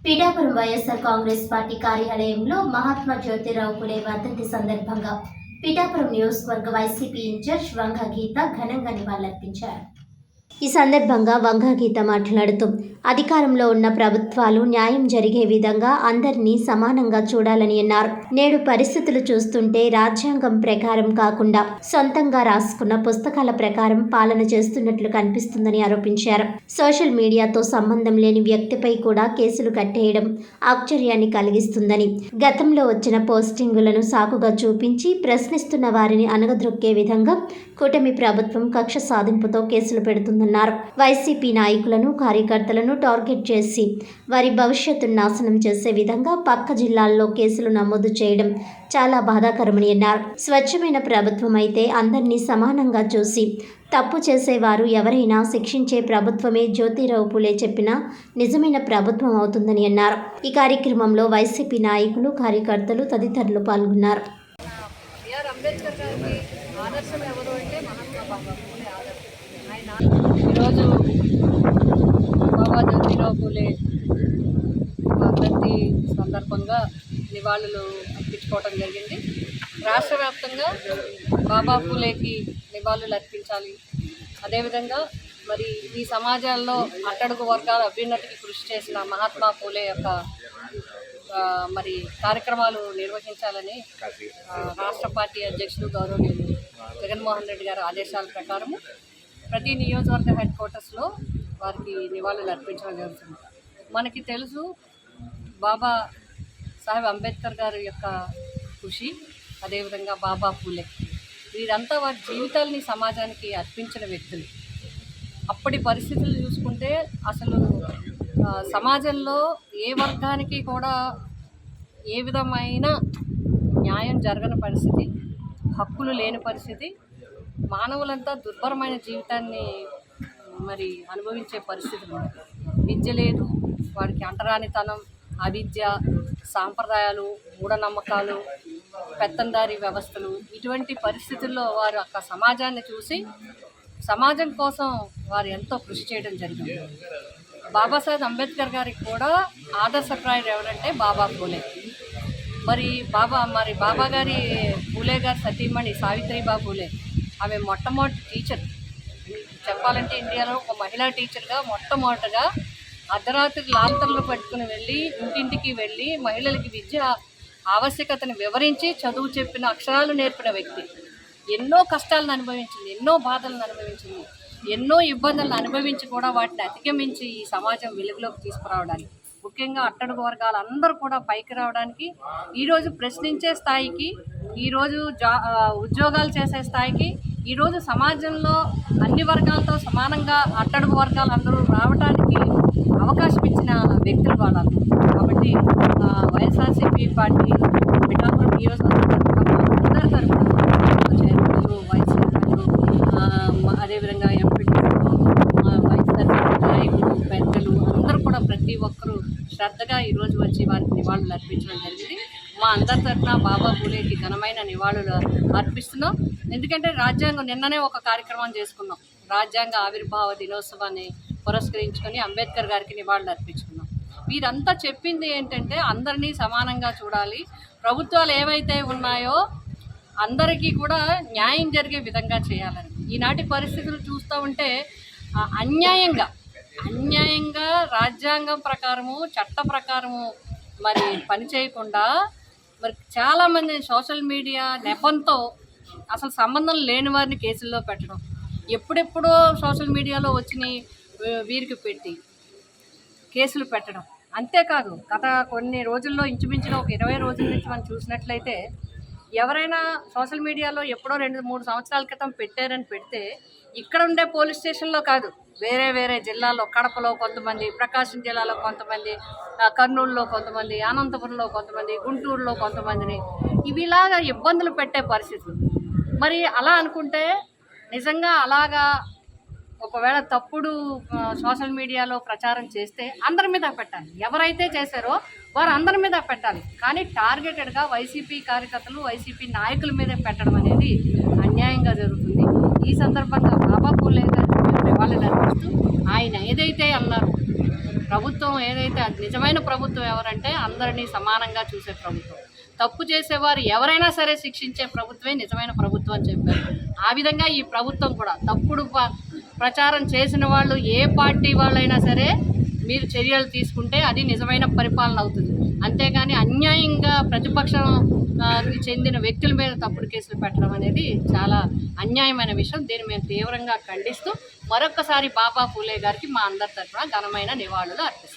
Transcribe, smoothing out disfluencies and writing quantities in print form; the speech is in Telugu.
పిఠాపురం వైఎస్ఆర్ కాంగ్రెస్ పార్టీ కార్యాలయంలో మహాత్మా జ్యోతిరావు పులే వర్ధంతి సందర్భంగా పిఠాపురం నియోజకవర్గ వైసీపీ ఇన్ఛార్జ్ వంగ గీత ఘనంగా నివాళులర్పించారు. ఈ సందర్భంగా వంగ గీత మాట్లాడుతూ అధికారంలో ఉన్న ప్రభుత్వాలు న్యాయం జరిగే విధంగా అందరినీ సమానంగా చూడాలని అన్నారు. నేడు పరిస్థితులు చూస్తుంటే రాజ్యాంగం ప్రకారం కాకుండా సొంతంగా రాసుకున్న పుస్తకాల ప్రకారం పాలన చేస్తున్నట్లు కనిపిస్తుందని ఆరోపించారు. సోషల్ మీడియాతో సంబంధం లేని వ్యక్తిపై కూడా కేసులు కట్టేయడం ఆశ్చర్యాన్ని కలిగిస్తుందని, గతంలో వచ్చిన పోస్టింగులను సాకుగా చూపించి ప్రశ్నిస్తున్న వారిని అణగద్రొక్కే విధంగా కూటమి ప్రభుత్వం కక్ష సాధింపుతో కేసులు పెడుతుందన్నారు. వైసీపీ నాయకులను, కార్యకర్తలను టార్గెట్ చేసి వారి భవిష్యత్తును నాశనం చేసే విధంగా పక్క జిల్లాల్లో కేసులు నమోదు చేయడం చాలా బాధాకరమని అన్నారు. స్వచ్ఛమైన ప్రభుత్వం అయితే అందరినీ సమానంగా చూసి తప్పు చేసేవారు ఎవరైనా శిక్షించే ప్రభుత్వమే జ్యోతిరావు పులే చెప్పిన నిజమైన ప్రభుత్వం అవుతుందని అన్నారు. ఈ కార్యక్రమంలో వైసీపీ నాయకులు, కార్యకర్తలు తదితరులు పాల్గొన్నారు. అంబేద్కర్ గారికి ఆదర్శం ఎవరు అంటే మహాత్మా బాబా పూలే ఆదర్శం. ఆయన ఈరోజు బాబా జ్యోతిరావు పూలే వర్ధంతి సందర్భంగా నివాళులు అర్పించుకోవడం జరిగింది. రాష్ట్ర వ్యాప్తంగా బాబా పూలేకి నివాళులు అర్పించాలి. అదేవిధంగా మరి ఈ సమాజాల్లో అట్టడుగు వర్గాల అభ్యున్నతికి కృషి చేసిన మహాత్మా పూలే యొక్క మరి కార్యక్రమాలు నిర్వహించాలని రాష్ట్ర పార్టీ అధ్యక్షుడు గౌరవనీయులు జగన్మోహన్ రెడ్డి గారి ఆదేశాల ప్రకారము ప్రతి నియోజకవర్గ హెడ్ క్వార్టర్స్లో వారికి నివాళులు అర్పించడం జరుగుతుంది. మనకి తెలుసు బాబా సాహెబ్ అంబేద్కర్ గారి యొక్క కృషి, అదేవిధంగా బాబా పూలే, వీరంతా వారి జీవితాలని సమాజానికి అర్పించిన వ్యక్తులు. అప్పటి పరిస్థితులు చూసుకుంటే అసలు సమాజంలో ఏ వర్గానికి కూడా ఏ విధమైన న్యాయం జరగని పరిస్థితి, హక్కులు లేని పరిస్థితి, మానవులంతా దుర్భరమైన జీవితాన్ని మరి అనుభవించే పరిస్థితులు. విద్య లేదు, వారికి అంటరానితనం, అవిద్య, సాంప్రదాయాలు, మూఢనమ్మకాలు, పెత్తందారీ వ్యవస్థలు, ఇటువంటి పరిస్థితుల్లో వారు అక్క సమాజాన్ని చూసి సమాజం కోసం వారు ఎంతో కృషి చేయడం జరిగింది. బాబాసాహెబ్ అంబేద్కర్ గారికి కూడా ఆదర్శప్రాయుడు ఎవరంటే బాబా పూలే. మరి బాబా గారి పూలే గారి సతీమణి సావిత్రిబాయి పూలే, ఆమె మొట్టమొదటి టీచర్. చెప్పాలంటే ఇండియాలో ఒక మహిళా టీచర్గా మొట్టమొదటిగా అర్ధరాత్రి లాంతర్లు పట్టుకుని వెళ్ళి ఇంటింటికి వెళ్ళి మహిళలకి విద్య ఆవశ్యకతను వివరించి చదువు చెప్పిన, అక్షరాలు నేర్పిన వ్యక్తి. ఎన్నో కష్టాలను అనుభవించింది, ఎన్నో బాధలను అనుభవించింది, ఎన్నో ఇబ్బందులను అనుభవించి కూడా వాటిని అధిగమించి ఈ సమాజం వెలుగులోకి తీసుకురావడానికి, ముఖ్యంగా అట్టడుగు వర్గాలు అందరూ కూడా పైకి రావడానికి, ఈరోజు ప్రశ్నించే స్థాయికి, ఈరోజు ఉద్యోగాలు చేసే స్థాయికి, ఈరోజు సమాజంలో అన్ని వర్గాలతో సమానంగా అట్టడుగు వర్గాలు అందరూ రావడానికి అవకాశం ఇచ్చిన వ్యక్తులు వాళ్ళు. కాబట్టి వైఎస్ఆర్సీపీ పార్టీ పిఠాపురం నియోజకవర్గం అందరి తరఫున చైర్మన్లు, వైస్ చైర్మన్లు, అదేవిధంగా వైఎస్ఆర్సీపీ నాయకులు, పెద్దలు అందరూ కూడా ప్రతి ఒక్కరూ శ్రద్ధగా ఈరోజు వచ్చి వారికి నివాళులు అర్పించడం జరిగింది. మా అందరి తరఫున బాబా పూలేకి ఘనమైన నివాళులు అర్పిస్తున్నాం. ఎందుకంటే రాజ్యాంగం నిన్ననే ఒక కార్యక్రమం చేసుకున్నాం, రాజ్యాంగ ఆవిర్భావ దినోత్సవాన్ని పురస్కరించుకొని అంబేద్కర్ గారికి నివాళులు అర్పించుకున్నాం. వీరంతా చెప్పింది ఏంటంటే అందరినీ సమానంగా చూడాలి, ప్రభుత్వాలు ఏవైతే ఉన్నాయో అందరికీ కూడా న్యాయం జరిగే విధంగా చేయాలని. ఈనాటి పరిస్థితులు చూస్తూ ఉంటే అన్యాయంగా రాజ్యాంగం ప్రకారము, చట్ట ప్రకారము మరి పని చేయకుండా మరి చాలామంది సోషల్ మీడియా నెపంతో అసలు సంబంధం లేని వారిని కేసుల్లో పెట్టడం, ఎప్పుడెప్పుడో సోషల్ మీడియాలో వచ్చినాయి వీరికి పెట్టి కేసులు పెట్టడం. అంతేకాదు గత కొన్ని రోజుల్లో ఇంచుమించుగా ఒక 20 రోజుల నుంచి మనం చూసినట్లయితే ఎవరైనా సోషల్ మీడియాలో ఎప్పుడో 2-3 సంవత్సరాల క్రితం పెట్టారని పెడితే ఇక్కడ ఉండే పోలీస్ స్టేషన్లో కాదు, వేరే జిల్లాల్లో, కడపలో కొంతమంది, ప్రకాశం జిల్లాలో కొంతమంది, కర్నూలులో కొంతమంది, అనంతపురంలో కొంతమంది, గుంటూరులో కొంతమందిని ఇవిలాగా ఇబ్బందులు పెట్టే పరిస్థితులు. మరి అలా అనుకుంటే నిజంగా అలాగా ఒకవేళ తప్పుడు సోషల్ మీడియాలో ప్రచారం చేస్తే అందరి మీద పెట్టాలి, ఎవరైతే చేశారో వారు అందరి మీద పెట్టాలి. కానీ టార్గెటెడ్గా వైసీపీ కార్యకర్తలు, వైసీపీ నాయకుల మీద పెట్టడం అనేది అన్యాయంగా జరుగుతుంది. ఈ సందర్భంగా బాబా పూలే గారికి నివాళులు అర్పిస్తూ ఆయన ఏదైతే అన్నారు ప్రభుత్వం ఏదైతే అది నిజమైన ప్రభుత్వం ఎవరంటే అందరినీ సమానంగా చూసే ప్రభుత్వం. తప్పు చేసేవారు ఎవరైనా సరే శిక్షించే ప్రభుత్వమే నిజమైన ప్రభుత్వం అని చెప్పారు. ఆ విధంగా ఈ ప్రభుత్వం కూడా తప్పుడు ప్రచారం చేసిన వాళ్ళు ఏ పార్టీ వాళ్ళైనా సరే మీరు చర్యలు తీసుకుంటే అది నిజమైన పరిపాలన అవుతుంది. అంతేగాని అన్యాయంగా ప్రతిపక్షం చెందిన వ్యక్తుల మీద తప్పుడు కేసులు పెట్టడం అనేది చాలా అన్యాయమైన విషయం. దీన్ని మేము తీవ్రంగా ఖండిస్తూ మరొక్కసారి బాబా పూలే గారికి మా అందరి తరఫున ఘనమైన నివాళులు అర్పిస్తాం.